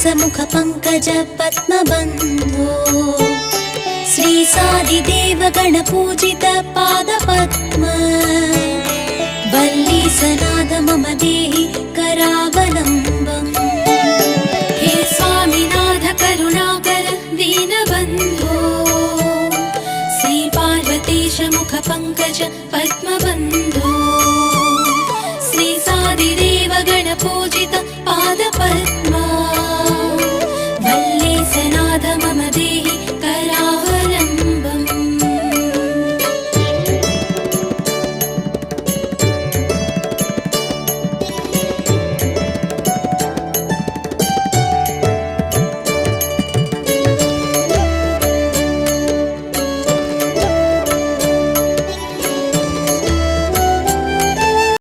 मुख पंकज पद्मबन्धो श्रीसादिदेव गणपूजित पादपद्म वल्ली सनाद मम देहि करावलम्बम् हे स्वामिनाथ करुणाकर दीनबन्धो श्री पार्वतीश मुख पंकज पद्मबन्धो